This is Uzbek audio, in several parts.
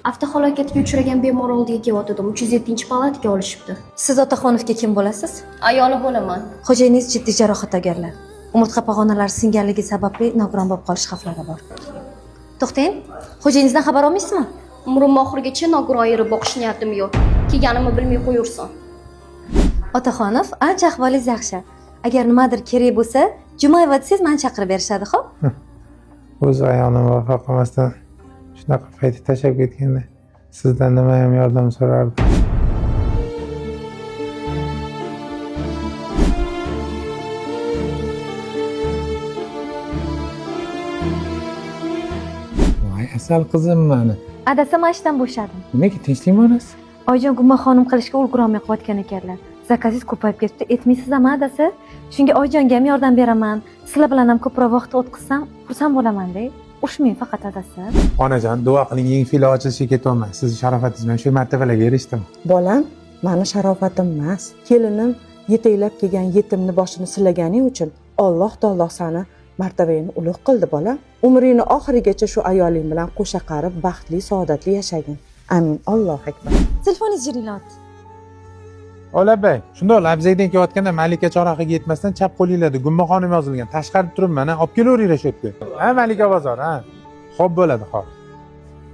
Avtohalokatga uchragan bemor oldiga kelyotgandim. 307-palataga olishibdi. Siz Otaxonovga kim bo'lasiz? Ayoli bo'laman. Xo'jayingiz jiddiy jarohat olganlar. Umurtqa pog'onalari singanligi sababli nogiron bo'lib qolish xavflari bor. To'xtang. Xo'jayingizdan xabar olmaysizmi? Umrim oxirigacha nogiron ayirib boqish niyatim yo'q. Kelganimni bilmay qo'yursan. Otaxonov, ancha ahvolingiz yaxshi. Agar nimadir kerak bo'lsa, Jumayeva desangiz meni chaqirib berishadi, xo'p? O'z ayolim vafo qilmasdan shunaqa payti tashlab ketganda sizdan nima ham yordam so'rardim. Voy asal qizim mani. Adasam ishdan bo'shadim. Nimaga tinchlikmi onasi? Oyijon gummaxonim qilishga ulgurolmay qolgan ekanlar. Zakazingiz ko'payib ketdi. Etmaysizmi adasi? Shunga Oyijonga ham yordam beraman. Sizlar bilan ham ko'proq vaqt o'tkazsam, xursand bo'laman-da. Ushmang faqat adasi. Onajon, duo qiling, yangi fil ochilishiga ketyapman. Sizni sharofatingiz bilan shu martabalarga erishdim. Bolam, mani sharofatim emas. Kelinim yetaklab kelgan yetimni boshini silaganing uchun Alloh taolo seni martabangni ulug' qildi, bolam. Umringni oxirigacha shu ayoling bilan qo'sha qarib, baxtli, saodatli yashagin. Amin. Allohu akbar. Telefoningiz jiringlab. Olabay, shundoq labzakdan kelayotganda Malika chorrahaga yetmasdan chap qo'linglarda Gummaxonim yozilgan. Tashqarida turibman, olib kelaveringlar shu yerga. Ha, Malika bozor, ha. Xo'p bo'ladi, xo'p.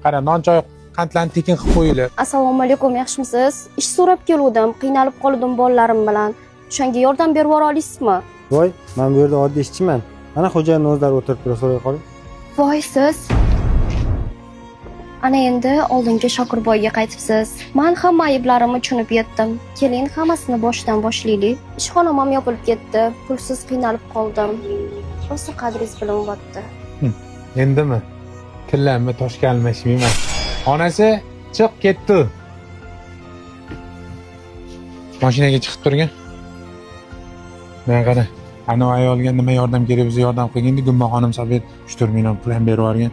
Qara, non choy qandlarni tekin qilib qo'yinglar. Assalomu alaykum, yaxshimisiz? Ish so'rab kelgandim, qiynalib qoldim bolalarim bilan. O'shanga yordam berib yubora olasizmi? Voy, men bu yerda oddiy ishchiman. Mana xo'jayin o'zlari o'tirib turib so'ray qoling. Voy siz. Ana endi oldingi Shokirboyga qaytibsiz. Men hamma ayblarimni tushunib yetdim. Keling, hammasini boshdan boshlaylik. Ishxonam ham yopilib ketdi. Pulsiz qiynalib qoldim. Rosa qadringiz bilinyapti. Endimi? Tillanma toshga almashmayman. Onasi chiq ketdi. Mashinaga chiqib turgan. Men qara, ana ayolga nima yordam kerak bo'lsa yordam qilganda Gummaxonim sabit 3-4 million pul ham berib yuborgan.